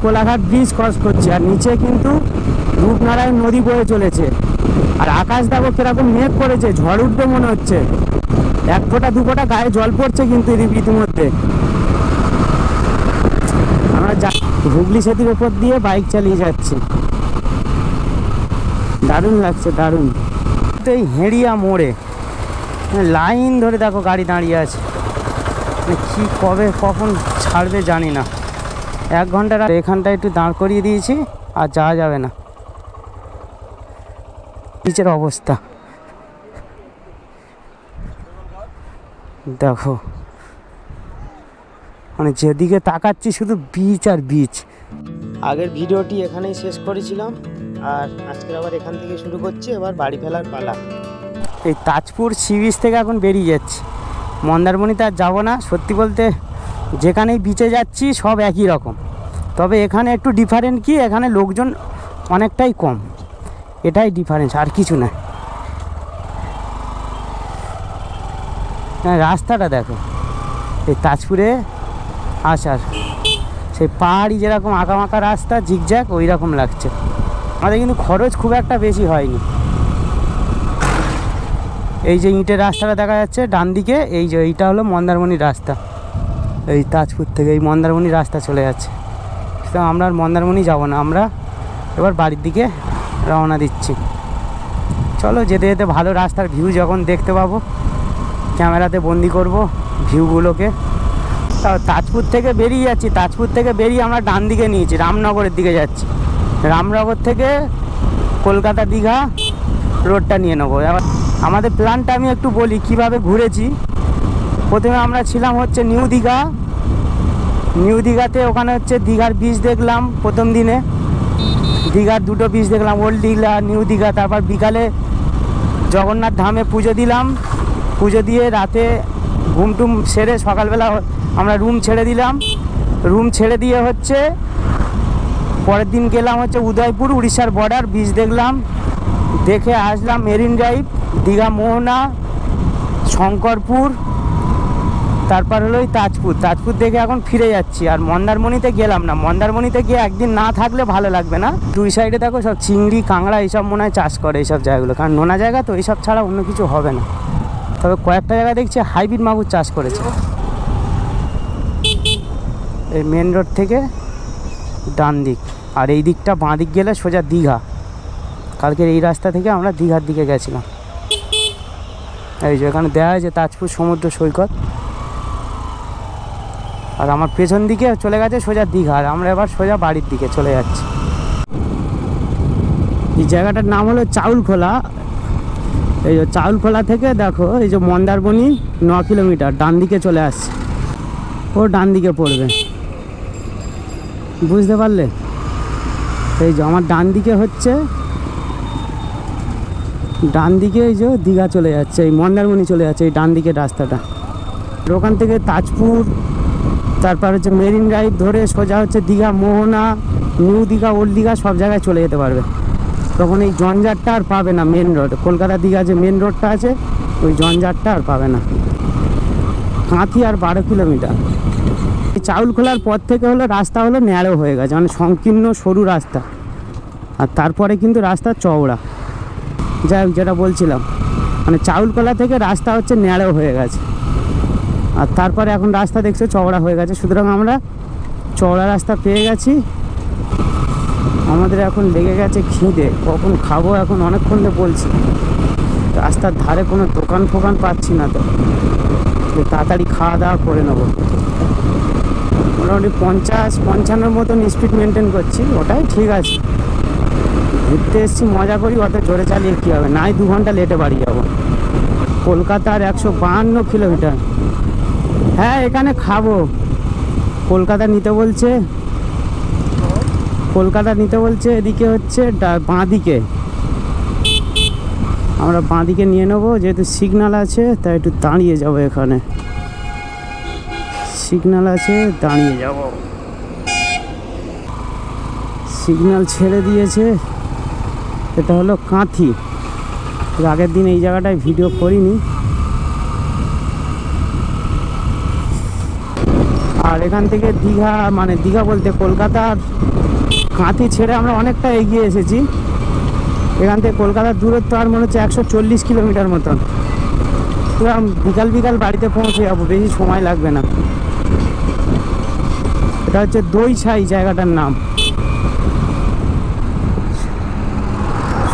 Kolaghat bridge cross করছি, আর নিচে কিন্তু রূপনারায়ণ নদী বয়ে চলেছে। আর আকাশ দেখো কিরকম মেঘ করেছে, ঝড় উঠবে মনে হচ্ছে। এক ফোঁটা দু ফোঁটা গায়ে জল পড়ছে কিন্তু ইতিমধ্যে। আমরা হুগলি সেতুর উপর দিয়ে বাইক চালিয়ে যাচ্ছি, দারুণ লাগছে, দারুণ। তো এই হেঁড়িয়া মোড়ে লাইন ধরে দেখো গাড়ি দাঁড়িয়ে আছে, কি কবে কখন ছাড়বে জানি না। 1 ঘন্টা এখানটা একটু দাঁড় করিয়ে দিয়েছি, আর যাওয়া যাবে না। নিচের অবস্থা দেখো, মানে যেদিকে তাকাচ্ছি শুধু বিচ আর বিচ। আগের ভিডিওটি এখানেই শেষ করেছিলাম, আর আজকের আবার এখান থেকে শুরু করছি। এবার বাড়ি ফেরার পালা। এই তাজপুর সি বিচ থেকে এখন বেরিয়ে যাচ্ছি, মন্দারমণিতে আর যাবো না। সত্যি বলতে যেখানেই বিচে যাচ্ছি সব একই রকম, তবে এখানে একটু ডিফারেন্ট কি, এখানে লোকজন অনেকটাই কম, এটাই ডিফারেন্স, আর কিছু না। হ্যাঁ, রাস্তাটা দেখো, এই তাজপুরে আসার সেই পাহাড়ি যেরকম আঁকামাঁকা রাস্তা ঝিকঝ্যাক ওই রকম লাগছে। আমাদের কিন্তু খরচ খুব একটা বেশি হয়নি। এই যে ইটের রাস্তাটা দেখা যাচ্ছে ডান দিকে, এই যে এইটা হলো মন্দারমণির রাস্তা। এই তাজপুর থেকে এই মন্দারমণির রাস্তা চলে যাচ্ছে। তো আমরা আর মন্দারমণি যাব না, আমরা এবার বাড়ির দিকে রওনা দিচ্ছি। চলো, যেতে যেতে ভালো রাস্তার ভিউ যখন দেখতে পাবো ক্যামেরাতে বন্দি করব ভিউগুলোকে। তা তাজপুর থেকে বেরিয়ে যাচ্ছি, তাজপুর থেকে বেরিয়ে আমরা ডান দিকে নিয়েছি, রামনগরের দিকে যাচ্ছি। রামনগর থেকে কলকাতা দীঘা রোডটা নিয়ে নেবো। এবার আমাদের প্ল্যানটা আমি একটু বলি কিভাবে ঘুরেছি। প্রথমে আমরা ছিলাম হচ্ছে নিউ দীঘা। নিউ দীঘাতে ওখানে হচ্ছে দীঘার বিচ দেখলাম প্রথম দিনে, দীঘার দুটো বিচ দেখলাম, ওল্ড দীঘা নিউ দীঘা। তারপর বিকালে জগন্নাথ ধামে পুজো দিলাম, পুজো দিয়ে রাতে ঘুমটুম সেরে সকালবেলা আমরা রুম ছেড়ে দিলাম। রুম ছেড়ে দিয়ে হচ্ছে পরের দিন গেলাম হচ্ছে উদয়পুর, উড়িষ্যার বর্ডার, বিচ দেখলাম, দেখে আসলাম মেরিন ড্রাইভ, দীঘা মোহনা, শঙ্করপুর, তারপর হলো তাজপুর। তাজপুর দেখে এখন ফিরে যাচ্ছি। আর মন্দারমণিতে গেলাম না, মন্দারমণিতে গিয়ে একদিন না থাকলে ভালো লাগবে না। দুই সাইডে দেখো সব চিংড়ি কাঁকড়া এইসব মনে হয় চাষ করে এইসব জায়গাগুলো, কারণ নোনা জায়গা তো, এইসব ছাড়া অন্য কিছু হবে না। তবে কয়েকটা জায়গা দেখছি হাইব্রিড মাগুর চাষ করেছে। এই মেন রোড থেকে ডান দিক, আর এই দিকটা বাঁ দিক গেলে সোজা দীঘা। কালকের এই রাস্তা থেকে আমরা দীঘার দিকে গেছিলাম। এই যে এখানে দেওয়া হয়েছে তাজপুর সমুদ্র সৈকত, আর আমার পেছন দিকে চলে গেছে সোজা দীঘা। আর আমরা এবার সোজা বাড়ির দিকে চলে যাচ্ছি। এই জায়গাটার নাম হলো চাউলখোলা। এই যে চাউলখোলা থেকে দেখো এই যে মন্দারমণি 9 কিলোমিটার ডান দিকে চলে আসছে, ও ডান দিকে পড়বে, বুঝতে পারলে? এই যে আমার ডান দিকে হচ্ছে, ডান দিকে এই যে দীঘা চলে যাচ্ছে, এই মন্দারমণি চলে যাচ্ছে এই ডান দিকের রাস্তাটা। ওখান থেকে তাজপুর, তারপর হচ্ছে মেরিন ড্রাইভ ধরে সোজা হচ্ছে দীঘা মোহনা, নিউ দীঘা, ওল্ড দীঘা সব জায়গায় চলে যেতে পারবে। তখন এই জঞ্জাটটা আর পাবে না। মেন রোড কলকাতা দীঘা যে মেন রোডটা আছে, ওই জঞ্জাটটা আর পাবে না। কাঁথি আর 12 কিলোমিটার। এই চাউলখোলার পর থেকে হলো রাস্তা হলো ন্যারো হয়ে গেছে, মানে সংকীর্ণ সরু রাস্তা। আর তারপরে কিন্তু রাস্তা চওড়া। যাই হোক, যেটা বলছিলাম, মানে চাউলখোলা থেকে রাস্তা হচ্ছে ন্যারো হয়ে গেছে, আর তারপরে এখন রাস্তা দেখছো চওড়া হয়ে গেছে। সুতরাং আমরা চওড়া রাস্তা পেয়ে গেছি। আমাদের এখন লেগে গেছে খিদে, কখন খাবো এখন অনেকক্ষণ ধরে বলছি। রাস্তার ধারে কোনো দোকান ফোকান পাচ্ছি না, তো তাড়াতাড়ি খাওয়া দাওয়া করে নেবো। মোটামুটি 50-55 মতন স্পিড মেনটেন করছি, ওটাই ঠিক আছে। ঘুরতে এসেছি, মজা করি, অত জোরে চালিয়ে কী হবে, নাই 2 ঘন্টা লেটে বাড়ি যাবো। কলকাতার 152 কিলোমিটার। হ্যাঁ, এখানে খাবো। কলকাতা নিতে বলছে, কলকাতা নিতে বলছে। এদিকে হচ্ছে বাঁ দিকে, আমরা বাঁ দিকে নিয়ে নেবো, যেহেতু সিগন্যাল আছে তাই একটু দাঁড়িয়ে যাবো। এখানে সিগন্যাল আছে, দাঁড়িয়ে যাব। সিগন্যাল ছেড়ে দিয়েছে। এটা হলো কাঁথি। আগের দিন এই জায়গাটায় ভিডিও করিনি। আর এখান থেকে দীঘা, মানে দীঘা বলতে কলকাতার কাঁথি ছেড়ে আমরা অনেকটা এগিয়ে এসেছি। এখান থেকে কলকাতার দূরত্ব আর মনে হচ্ছে 140 কিলোমিটার মতন। পুরো বিকাল বিকাল বাড়িতে পৌঁছে যাবো, বেশি সময় লাগবে না। এটা হচ্ছে দইছাই জায়গাটার নাম।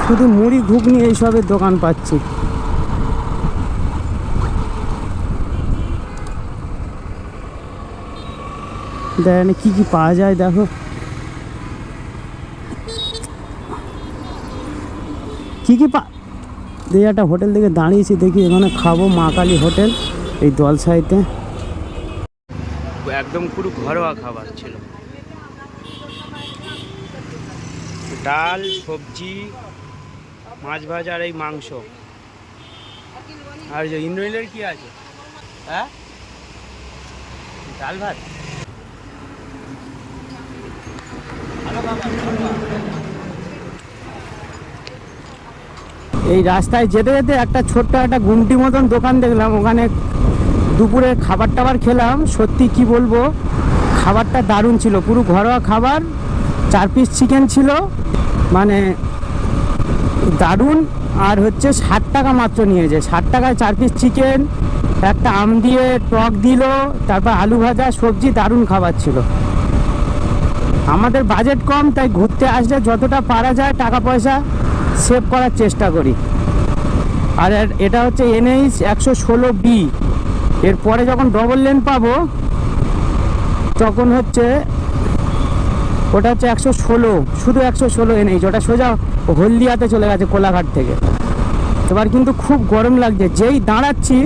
শুধু মুড়ি ঘুগনি এইসবের দোকান পাচ্ছি। দেখেন কি কি পাওয়া যায়, দেখো কি কি দেখি একটা হোটেল থেকে দাঁড়িয়েছি, দেখি এখানে খাবো। মা কালী হোটেল, এই দলসাইতে। একদম পুরো ঘরোয়া খাবার ছিল, ডাল, সবজি, মাছ ভাজা আর এই মাংস। আর যে ইন্দ্রনীলের কি আছে? হ্যাঁ, ডাল ভাত। এই রাস্তায় যেতে যেতে একটা ছোট্ট একটা গুমটি মতন দোকান দেখলাম, ওখানে দুপুরে খাবার টাবার খেলাম। সত্যি কি বলবো, খাবারটা দারুণ ছিল, পুরো ঘরোয়া খাবার। 4 পিস চিকেন ছিল, মানে দারুণ। আর হচ্ছে 60 টাকা মাত্র নিয়েছে। 60 টাকায় 4 পিস চিকেন, একটা আম দিয়ে টক দিল, তারপর আলু ভাজা, সবজি, দারুণ খাবার ছিল। আমাদের বাজেট কম, তাই ঘুরতে আসলে যতটা পারা যায় টাকা পয়সা সেভ করার চেষ্টা করি। আর এটা হচ্ছে NH 116B। এরপরে যখন ডবল লেন পাবো তখন হচ্ছে ওটা হচ্ছে 116, শুধু 116 NH। ওটা সোজা হলদিয়াতে চলে গেছে কোলাঘাট থেকে। এবার কিন্তু খুব গরম লাগছে, যেই দাঁড়াচ্ছি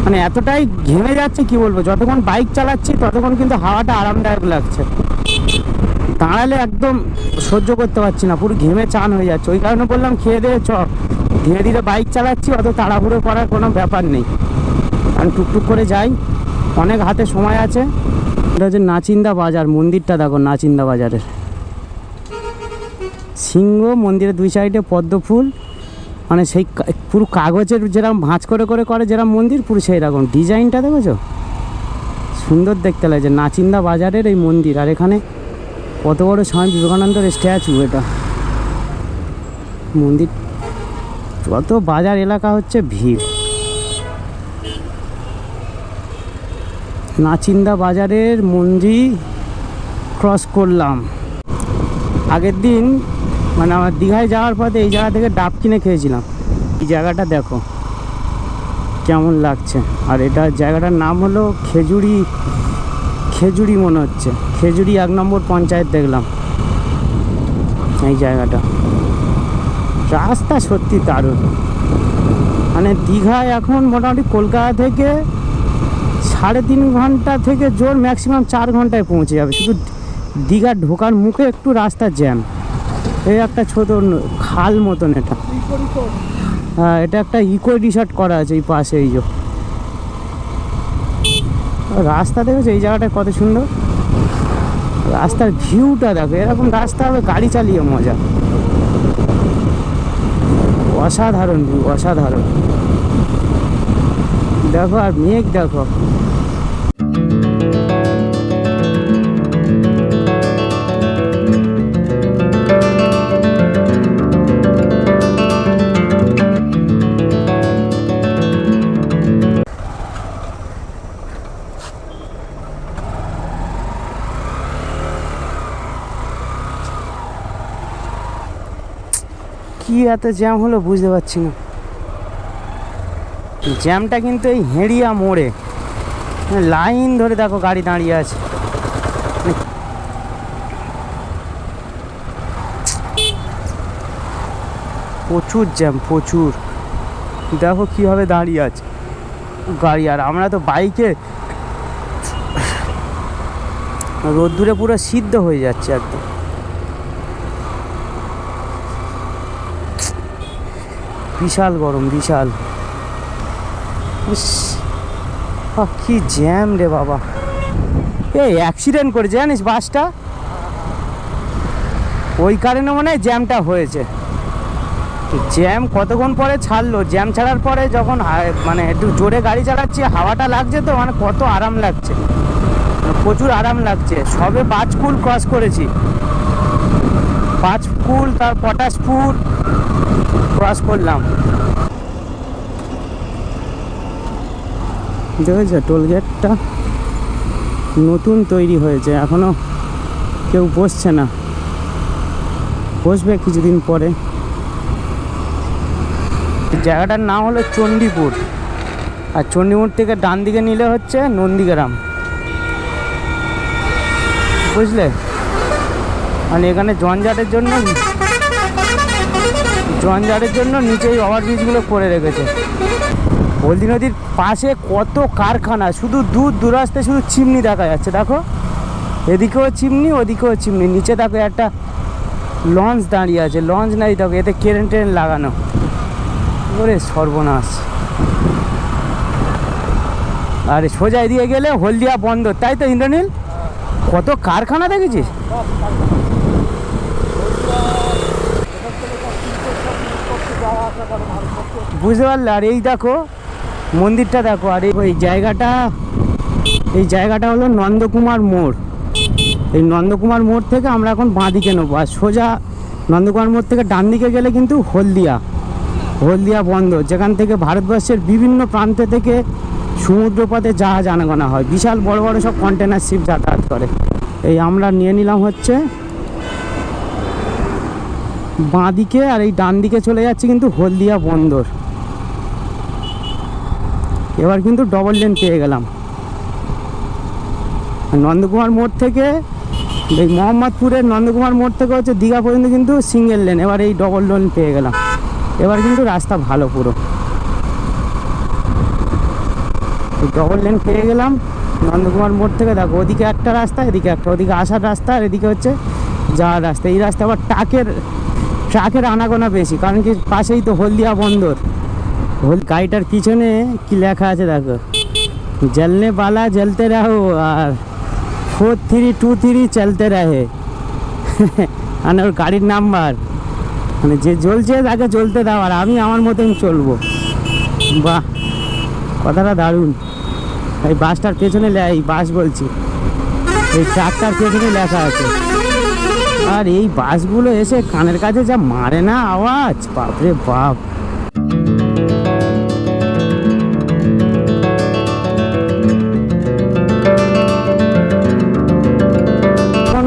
মানে এতটাই ঘেমে যাচ্ছে কি বলবো। যতক্ষণ বাইক চালাচ্ছি ততক্ষণ কিন্তু হাওয়াটা আরামদায়ক লাগছে, দাঁড়ালে একদম সহ্য করতে পারছি না, পুরো ঘেমে চান হয়ে যাচ্ছে। ওই কারণে বললাম খেয়ে দিয়ে ধীরে ধীরে বাইক চালাচ্ছি, অত তাড়াহুড়ো করার কোনো ব্যাপার নেই। আমি টুকটুক করে যাই, অনেক হাতে সময় আছে। এটা হচ্ছে নাচিন্দা বাজার, মন্দিরটা দেখো নাচিন্দা বাজারের। সিংহ, মন্দিরের 2 সাইডে পদ্ম ফুল, মানে সেই পুরো কাগজের যেরকম ভাঁজ করে করে করে যেরকম মন্দির, পুরো সেই রকম ডিজাইনটা দেখেছো, সুন্দর দেখতে লাগছে। নাচিন্দা বাজারের এই মন্দির, আর এখানে কত বড় স্বামী বিবেকানন্দের স্ট্যাচু। এটা মন্দির, যত বাজার এলাকা হচ্ছে ভিড়। নাচিন্দা বাজারের মন্দির ক্রস করলাম। আগের দিন মানে আমার দীঘায় যাওয়ার পথে এই জায়গা থেকে ডাব কিনে খেয়েছিলাম। এই জায়গাটা দেখো কেমন লাগছে। আর এটা জায়গাটার নাম হলো খেজুরি মনে হচ্ছে, খেজুরি 1 নম্বর পঞ্চায়েত দেখলাম এই জায়গাটা। রাস্তা সত্যি দারুণ, মানে দীঘায় এখন মোটামুটি কলকাতা থেকে 3.5 ঘন্টা থেকে জোর ম্যাক্সিমাম 4 ঘন্টায় পৌঁছে যাবে। শুধু দীঘা ঢোকার মুখে একটু রাস্তা জ্যাম। এই একটা ছোট খাল মতন, এটা হ্যাঁ, এটা একটা ইকো রিসর্ট করা আছে এই পাশে। এই যে রাস্তা দেখেছো, এই জায়গাটা কত সুন্দর, রাস্তার ভিউটা দেখো। এরকম রাস্তা হবে গাড়ি চালিয়ে মজা, অসাধারণ ভিউ, অসাধারণ। দেখো আর মেঘ দেখো। কি এত জ্যাম হলো বুঝতে পারছি না। জ্যামটা কিন্তু এই হেঁড়িয়া মোড়ে, লাইন ধরে দেখো গাড়ি দাঁড়িয়ে আছে। প্রচুর জ্যাম, প্রচুর। দেখো কীভাবে দাঁড়িয়ে আছে গাড়ি। আর আমরা তো বাইকে রোদ্দুরে পুরো সিদ্ধ হয়ে যাচ্ছে একদম। বিশাল গরম, বিশাল। কি জ্যাম রে বাবা। এই অ্যাক্সিডেন্ট করেছে জানিস বাসটা, ওই কারণে মনে হয় জ্যামটা হয়েছে। জ্যাম কতক্ষণ পরে ছাড়লো, জ্যাম ছাড়ার পরে যখন মানে একটু জোরে গাড়ি চালাচ্ছি, হাওয়াটা লাগছে তো, মানে কত আরাম লাগছে। প্রচুর আরাম লাগছে। সবে পাঁচকুল ক্রস করেছি, পাঁচকুল তার পটাশপুর ক্রস করলাম। দেখেছো টোলগেটটা নতুন তৈরি হয়েছে, এখনো কেউ বসছে না, বসবে কিছুদিন পরে। জায়গাটার নাম হলো চণ্ডীপুর, আর চণ্ডীপুর থেকে ডান দিকে নিলে হচ্ছে নন্দীগ্রাম, বুঝলে। মানে এখানে জঞ্জাটের জন্য নিচেই ওভারব্রিজগুলো করে রেখেছে। হলদি নদীর পাশে কত কারখানা, শুধু দূরাস্তে শুধু চিমনি দেখা যাচ্ছে। দেখো এদিকেও চিমনি, ওদিকেও চিমনি, নিচে দেখো একটা লঞ্চ দাঁড়িয়ে আছে, লঞ্চ নাই দেখো, এতে কারেন্ট লাগানো। ওরে সর্বনাশ। আরে সোজা এদিকে গেলে হলদিয়া বন্দর, তাই তো ইন্দ্রনীল? কত কারখানা দেখেছিস? বুঝতে পারলে? আর এই দেখো মন্দিরটা দেখো, আর এই জায়গাটা হলো নন্দকুমার মোড়। এই নন্দকুমার মোড় থেকে আমরা এখন বাঁ দিকে নেবো, আর সোজা নন্দকুমার মোড় থেকে ডান দিকে গেলে কিন্তু হলদিয়া বন্দর, যেখান থেকে ভারতবর্ষের বিভিন্ন প্রান্ত থেকে সমুদ্রপথে জাহাজ আনাগোনা হয়। বিশাল বড় বড় সব কন্টেনার শিপ যাতায়াত করে। এই আমরা নিয়ে নিলাম হচ্ছে বাঁ দিকে, আর এই ডান দিকে চলে যাচ্ছে কিন্তু হলদিয়া বন্দর। এবার কিন্তু ডবল লেন পেয়ে গেলাম। নন্দকুমার মোড় থেকে এই মোহাম্মদপুরের নন্দকুমার মোড় থেকে হচ্ছে দীঘা পর্যন্ত কিন্তু সিঙ্গেল লেন, এবার এই ডবল লেন পেয়ে গেলাম। এবার কিন্তু রাস্তা ভালো, পুরো এই ডবল লেন পেয়ে গেলাম। নন্দকুমার মোড় থেকে দেখো ওদিকে একটা রাস্তা, এদিকে একটা, ওদিকে আসার রাস্তা, আর এদিকে হচ্ছে যাওয়ার রাস্তা। এই রাস্তা আবার ট্রাকের আনাগোনা বেশি, কারণ কি পাশেই তো হলদিয়া বন্দর। গাড়িটার পিছনে কি লেখা আছে দেখো, জলনে বালা জ্বলতে রাহো আর 4323 চলতে রাহে। মানে ওর গাড়ির নাম্বার, মানে যে জ্বলছে তাকে জ্বলতে দাও, আর আমি আমার মতন চলবো। বাহ, কথাটা দারুণ। এই বাসটার পেছনে, এই বাস বলছি, এই ট্রাকটার পেছনে লেখা আছে। আর এই বাসগুলো এসে কানের কাছে যা মারে না আওয়াজ, বাপরে বাপ।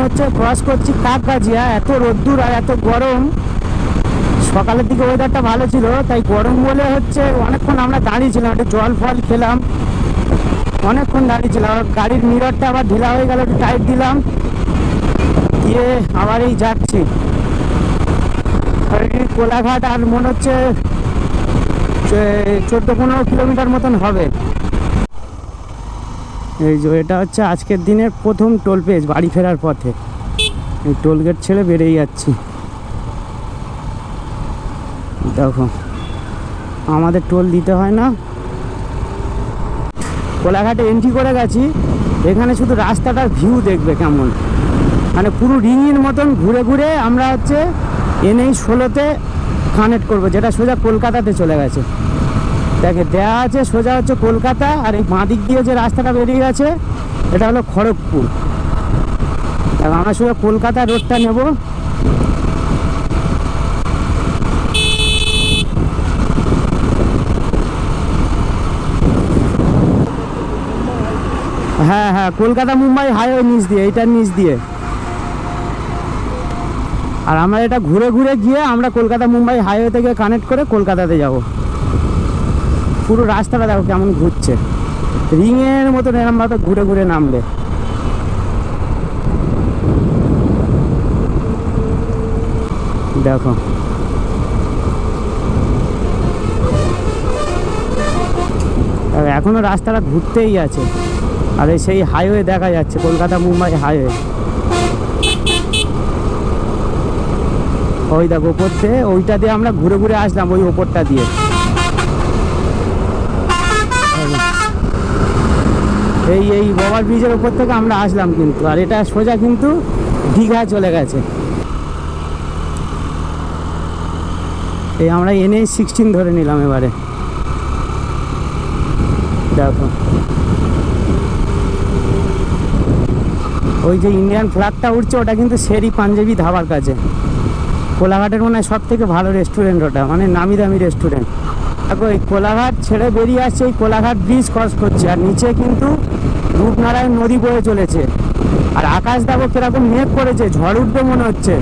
হচ্ছে ক্রস করছি কাকগাছিয়া, এত রোদ্দুর আর এত গরম। সকালের দিকে ওয়েদারটা ভালো ছিল, তাই গরম বলে হচ্ছে অনেকক্ষণ আমরা দাঁড়িয়েছিলাম, একটু জল ফল খেলাম, অনেকক্ষণ দাঁড়িয়েছিলাম। গাড়ির মিররটা আবার ঢিলা হয়ে গেল, একটু টাইট দিলাম, দিয়ে আবার এই যাচ্ছি কোলাঘাট। আর মনে হচ্ছে 14-15 কিলোমিটার মতন হবে। এই যে এটা হচ্ছে আজকের দিনের প্রথম টোল পেজ বাড়ি ফেরার পথে। এই টোল গেট ছেড়ে বেরিয়ে যাচ্ছি। দেখো আমাদের টোল দিতে হয় না। কোলাঘাটে এন্ট্রি করে গেছি, এখানে শুধু রাস্তাটার ভিউ দেখবে কেমন, মানে পুরো রিংয়ের মতন ঘুরে ঘুরে আমরা হচ্ছে NH-16-তে কানেক্ট করবো, যেটা সোজা কলকাতাতে চলে গেছে। দেখে দেওয়া আছে সোজা হচ্ছে কলকাতা, আর এই বাঁ দিক দিয়ে যে রাস্তাটা বেরিয়ে গেছে এটা হলো খড়গপুর। আমরা সোজা কলকাতা রোডটা নেব। হ্যাঁ হ্যাঁ, কলকাতা মুম্বাই হাইওয়ে নিচ দিয়ে, এইটার নিচ দিয়ে। আর আমরা এটা ঘুরে ঘুরে গিয়ে আমরা কলকাতা মুম্বাই হাইওয়ে থেকে কানেক্ট করে কলকাতাতে যাব। পুরো রাস্তাটা দেখো কেমন ঘুরছে, রিংয়ের মতন এরমভাবে ঘুরে ঘুরে নামবে। দেখো এখনো রাস্তাটা ঘুরতেই আছে, আর সেই হাইওয়ে দেখা যাচ্ছে, কলকাতা মুম্বাই হাইওয়ে। ওই দেখো ওপর থেকে, ওইটা দিয়ে আমরা ঘুরে ঘুরে আসলাম, ওই ওপরটা দিয়ে। এই ওভার ব্রিজের ওপর থেকে আমরা আসলাম কিন্তু, আর এটা সোজা কিন্তু দীঘা চলে গেছে। এই আমরা NH-16 ধরে নিলাম এবারে। দেখো ওই যে ইন্ডিয়ান ফ্ল্যাগটা উঠছে ওটা কিন্তু শেরি পাঞ্জাবি ধাবার কাছে। কোলাঘাটের মনে হয় সব থেকে ভালো রেস্টুরেন্ট ওটা, মানে নামি দামি রেস্টুরেন্ট। দেখো এই কোলাঘাট ছেড়ে বেরিয়ে আসছে, এই কোলাঘাট ব্রিজ ক্রস করছে, আর নিচে কিন্তু রূপনারায়ণ নদী বয়ে চলেছে। আর আকাশ দেখো কিরকম মেঘ করেছে, ঝড় উঠবে মনে হচ্ছে।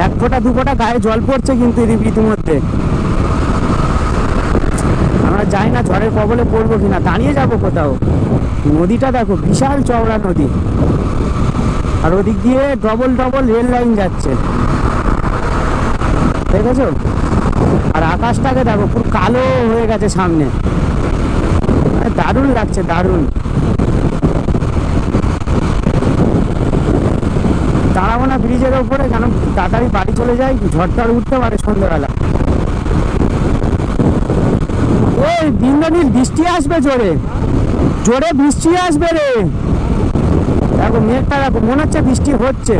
এক ফোঁটা দু ফোঁটা গায়ে জল পড়ছে কিন্তু ইতিমধ্যে। আমরা যাই না ঝড়ের কবলে পড়বো কিনা, দাঁড়িয়ে যাবো কোথাও। নদীটা দেখো বিশাল চওড়া নদী, আর ওদিক দিয়ে ডবল ডবল রেল লাইন যাচ্ছে, দেখেছো? আর আকাশটাকে দেখো পুরো কালো হয়ে গেছে সামনে, দারুণ লাগছে, দারুণ। দাঁড়াবো না ব্রিজের ওপরে, কেন তাড়াতাড়ি বাড়ি চলে যাই, ঝড় টড় উঠতে পারে সন্ধ্যেবেলা। ওই বিন্দনীল বৃষ্টি আসবে, জোরে জোরে বৃষ্টি আসবে রে। দেখো মেঘটা দেখো, মনে হচ্ছে বৃষ্টি হচ্ছে।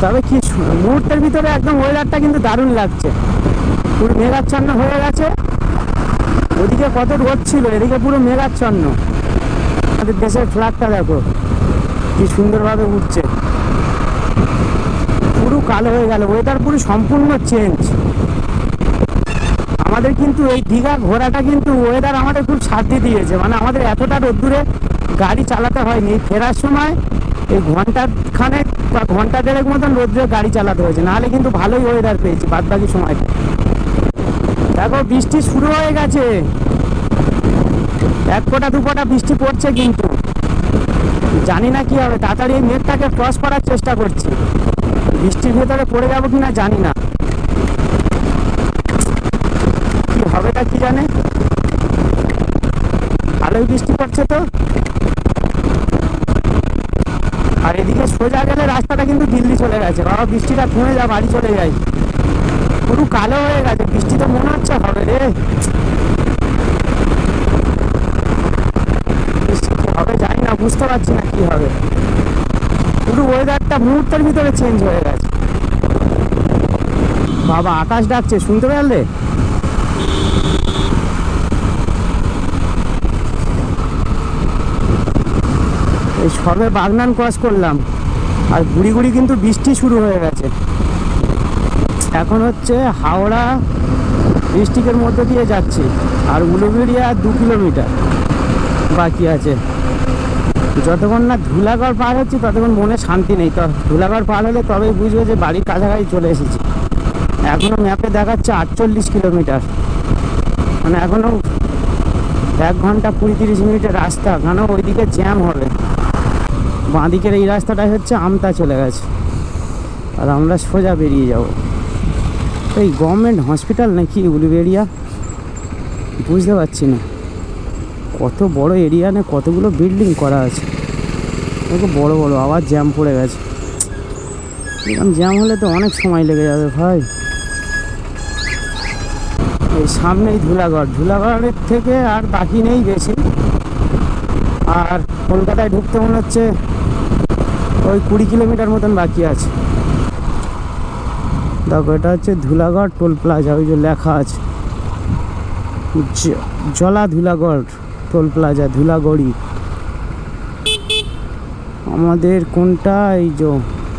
তবে কি মুহূর্তের ভিতরে একদম ওয়েদারটা কিন্তু দারুণ লাগছে, পুরো মেঘাচ্ছন্ন হয়ে গেছে। ওদিকে কত রোদ ছিল, এদিকে পুরো মেঘাচ্ছন্ন। আমাদের দেশের ফ্ল্যাগটা দেখো কি সুন্দরভাবে উঠছে, পুরো কালো হয়ে গেল, ওয়েদার পুরো সম্পূর্ণ চেঞ্জ। আমাদের কিন্তু এই দীঘা ঘোরাটা কিন্তু ওয়েদার আমাদের খুব শান্তি দিয়েছে, মানে আমাদের এতটা রোদ্দুরে গাড়ি চালাতে হয়নি। ফেরার সময় এই ঘন্টা খানেক বা ঘন্টা দেড়েক মতন রোদ্রে গাড়ি চালাতে হয়েছে, নাহলে কিন্তু ভালোই ওয়েদার পেয়েছি বাদ বাকি সময়টা। দেখো বৃষ্টি শুরু হয়ে গেছে, এক ফোঁটা দু ফোঁটা বৃষ্টি পড়ছে, কিন্তু জানি না কি হবে। তাড়াতাড়ি এই মেঘটাকে ক্রস করার চেষ্টা করছি, বৃষ্টির ভেতরে পড়ে যাবো কিনা জানি না, কি হবে তা কি জানে। ভালোই বৃষ্টি পড়ছে তো। আর এদিকে সোজা গেলে রাস্তাটা কিন্তু দিল্লি চলে গেছে। বাবা বৃষ্টিটা থেমে যা, বাড়ি চলে যাই। পুরো কালো হয়ে গেছে, বৃষ্টি তো মনে হচ্ছে হবে রে। বৃষ্টি কি হবে জানি না, বুঝতে পারছি না কি হবে। পুরো ওয়েদারটা মুহূর্তের ভিতরে চেঞ্জ হয়ে গেছে। বাবা আকাশ ডাকছে, শুনতে পারলে? এই সবে বাগনান ক্রস করলাম, আর গুড়ি গুড়ি কিন্তু বৃষ্টি শুরু হয়ে গেছে। এখন হচ্ছে হাওড়া ডিস্ট্রিক্টের মধ্যে দিয়ে যাচ্ছি, আর উলুবেড়িয়া 2 কিলোমিটার বাকি আছে। যতক্ষণ না ধুলাগড় পার হচ্ছি ততক্ষণ মনে শান্তি নেই। তো ধুলাগড় পার হলে তবেই বুঝবে যে বাড়ির কাছাকাছি চলে এসেছি। এখনও ম্যাপে দেখাচ্ছে 48 কিলোমিটার, মানে এখনও 1 ঘন্টা 20-30 মিনিটের রাস্তা। কেন ওইদিকে জ্যাম হবে। বাঁদিকের এই রাস্তাটাই হচ্ছে আমতা চলে গেছে, আর আমরা সোজা বেরিয়ে যাব। এই গভর্নমেন্ট হসপিটাল নাকি উলুবেড়িয়া, বুঝতে পারছি না। কত বড় এরিয়া, না কতগুলো বিল্ডিং করা আছে, দেখো বড় বড়। আবার জ্যাম পড়ে গেছে, এরকম জ্যাম হলে তো অনেক সময় লেগে যাবে ভাই। এই সামনেই ধুলাগড়, ধুলাগড়ের থেকে আর বাকি নেই বেশি। আর কলকাতায় ঢুকতে মনে হচ্ছে ওই 20 কিলোমিটার মতন বাকি আছে। দেখো এটা হচ্ছে ধুলাগড় টোল প্লাজা, ওই যে লেখা আছে জলা ধুলাগড় টোল প্লাজা, ধুলাগড়ি। আমাদের কোনটা? এই যে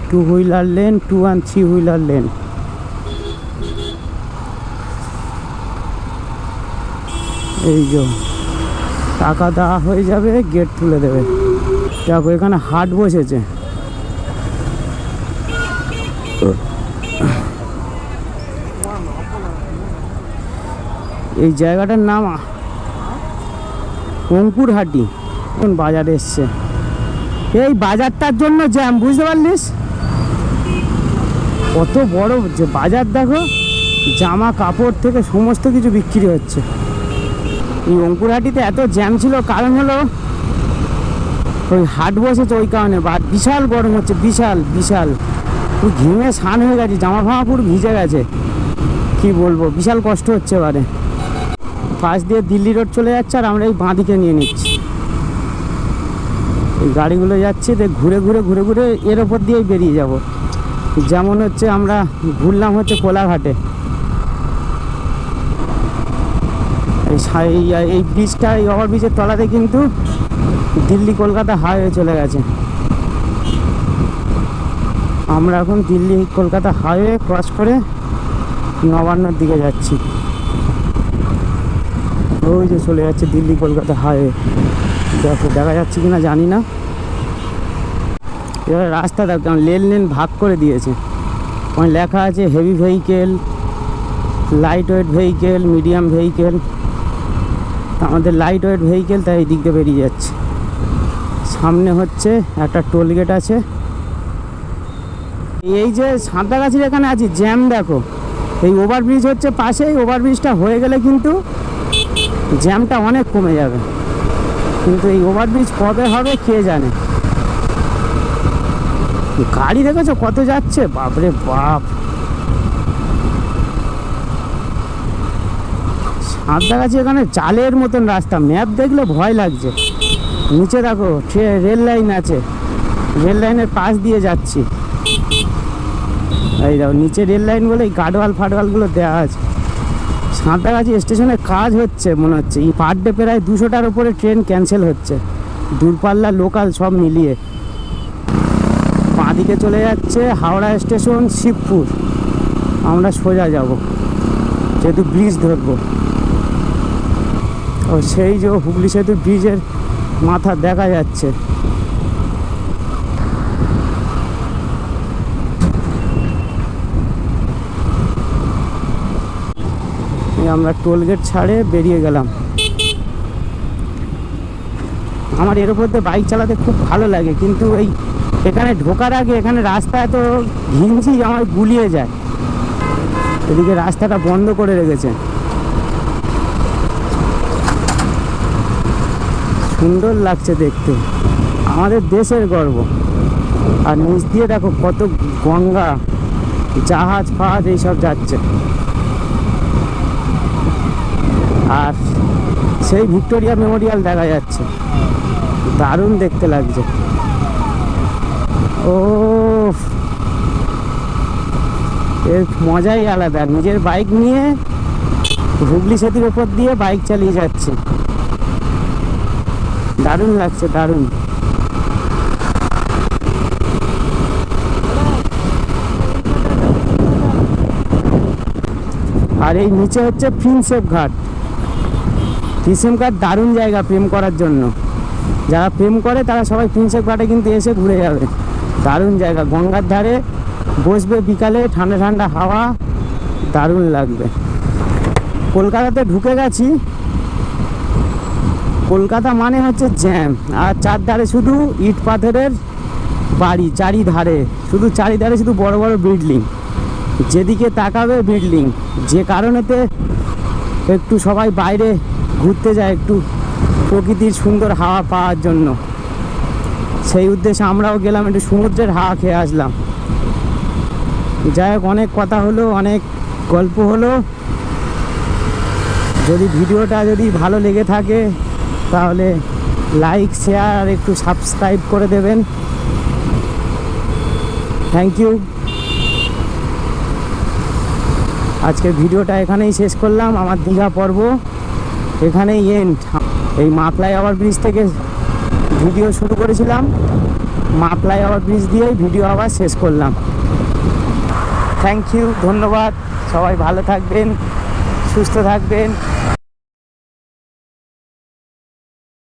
2 wheeler lane, 2 and 3 wheeler lane. এই যে টাকা দেওয়া হয়ে যাবে, গেট তুলে দেবে। দেখো এখানে হাট বসেছে। এই জায়গাটার নাম অঙ্কুরহাটি। কোন বাজার এসছে, এই বাজারটার জন্য জ্যাম, বুঝতে পারলিস? কত বড় যে বাজার, দেখো জামা কাপড় থেকে সমস্ত কিছু বিক্রি হচ্ছে। এই অঙ্কুরহাটিতে এত জ্যাম ছিল কারণ হলো ওই হাট বসেছে, ওই কারণে। বিশাল গরম হচ্ছে, বিশাল বিশাল। পুরো ঘেমে স্নান হয়ে গেছে, জামা ফামা পুরো ভিজে গেছে, কি বলবো, বিশাল কষ্ট হচ্ছে। এবারে পাশ দিয়ে দিল্লি রোড চলে যাচ্ছে, আর আমরা এই বাঁদিকে নিয়ে নিচ্ছি। এই গাড়িগুলো যাচ্ছে, ঘুরে ঘুরে ঘুরে ঘুরে এর ওপর দিয়েই বেরিয়ে যাব। যেমন হচ্ছে আমরা ঘুরলাম হচ্ছে কোলাঘাটে, এই ব্রিজটা, এই ওভারব্রিজের তলাতে কিন্তু দিল্লি কলকাতা হাইওয়ে চলে গেছে। আমরা এখন দিল্লি কলকাতা হাইওয়ে ক্রস করে নবান্নর দিকে যাচ্ছি। ওই যে চলে যাচ্ছে দিল্লি কলকাতা হাইওয়ে, দেখো দেখা যাচ্ছে কিনা জানি না। এবার রাস্তা দেখো লেন ভাগ করে দিয়েছে, ওখানে লেখা আছে heavy vehicle, light weight vehicle, medium vehicle. আমাদের লাইট ওয়েট ভেহিকেল, তাই এই দিক দিয়ে বেরিয়ে যাচ্ছে। সামনে হচ্ছে একটা টোল গেট আছে। এই যে সাঁতরাগাছির এখানে আছি, জ্যাম দেখো। এই ওভারব্রিজ হচ্ছে পাশে, এই ওভারব্রিজটা হয়ে গেলে কিন্তু জ্যামটা অনেক কমে যাবে, কিন্তু এই ওভারব্রিজ কবে হবে কে জানে। গাড়ি দেখেছো কত যাচ্ছে, বাপরে বাপ। সাঁতরাগাছি এখানে চালের মতন রাস্তা, ম্যাপ দেখলে ভয় লাগছে। নিচে দেখো রেল লাইন আছে, রেল লাইনের পাশ দিয়ে যাচ্ছি। এই দেখো নিচে রেল লাইন বলে এই গার্ডওয়াল ফাটওয়ালগুলো দেওয়া আছে। সাঁতরাগাছি স্টেশনে কাজ হচ্ছে মনে হচ্ছে। এই পার ডে প্রায় 200টার উপরে ট্রেন ক্যান্সেল হচ্ছে, দূরপাল্লা লোকাল সব মিলিয়ে। বাঁদিকে চলে যাচ্ছে হাওড়া স্টেশন, শিবপুর। আমরা সোজা যাব, যেহেতু ব্রিজ ধরবো। ও সেই যে হুগলি সেতু ব্রিজের মাথা দেখা যাচ্ছে। আমরা টোল গেট ছাড়ে বেরিয়ে গেলাম। আমার এর উপর দিয়ে বাইক চালাতে খুব ভালো লাগে, কিন্তু এই এখানে ঢোকার আগে এখানে রাস্তা এত ঘিঞ্জি আমার গুলিয়ে যায়। এদিকে রাস্তাটা বন্ধ করে রেখেছে। সুন্দর লাগছে দেখতে, আমাদের দেশের গর্ব। আর নিচ দিয়ে দেখো কত গঙ্গা, জাহাজ ফাহাজ এইসব যাচ্ছে। আর সেই ভিক্টোরিয়া মেমোরিয়াল দেখা যাচ্ছে, দারুণ দেখতে লাগছে। ও এর মজাই আলাদা, নিজের বাইক নিয়ে হুগলি সেতুর ওপর দিয়ে বাইক চালিয়ে যাচ্ছে, দারুণ লাগছে, দারুণ। আর এই নিচে হচ্ছে প্রিন্সেপ ঘাট। প্রিন্সেপ ঘাট দারুণ জায়গা প্রেম করার জন্য। যারা প্রেম করে তারা সবাই প্রিন্সেপ ঘাটে কিন্তু এসে ঘুরে যাবে, দারুণ জায়গা। গঙ্গার ধারে বসবে বিকালে, ঠান্ডা ঠান্ডা হাওয়া, দারুণ লাগবে। কলকাতাতে ঢুকে গেছি। কলকাতা মানে হচ্ছে জ্যাম, আর চারধারে শুধু ইট পাথরের বাড়ি, চারিধারে শুধু চারিধারে শুধু বড় বড় বিল্ডিং, যেদিকে তাকাবে বিল্ডিং। যে কারণেতে একটু সবাই বাইরে ঘুরতে যায়, একটু প্রকৃতির সুন্দর হাওয়া পাওয়ার জন্য। সেই উদ্দেশ্যে আমরাও গেলাম, একটু সমুদ্রের হাওয়া খেয়ে আসলাম। যাই হোক, অনেক কথা হলো, অনেক গল্প হলো। যদি ভিডিওটা যদি ভালো লেগে থাকে তাহলে লাইক, শেয়ার আর একটু সাবস্ক্রাইব করে দেবেন। Thank you. আজকের ভিডিওটা এখানেই শেষ করলাম। আমার দীঘা পর্ব এখানেই এন্ড। এই মা ফ্লাইওভার ব্রিজ থেকে ভিডিও শুরু করেছিলাম, মা ফ্লাইওভার ব্রিজ দিয়েই ভিডিও আবার শেষ করলাম। থ্যাংক ইউ, ধন্যবাদ। সবাই ভালো থাকবেন, সুস্থ থাকবেন।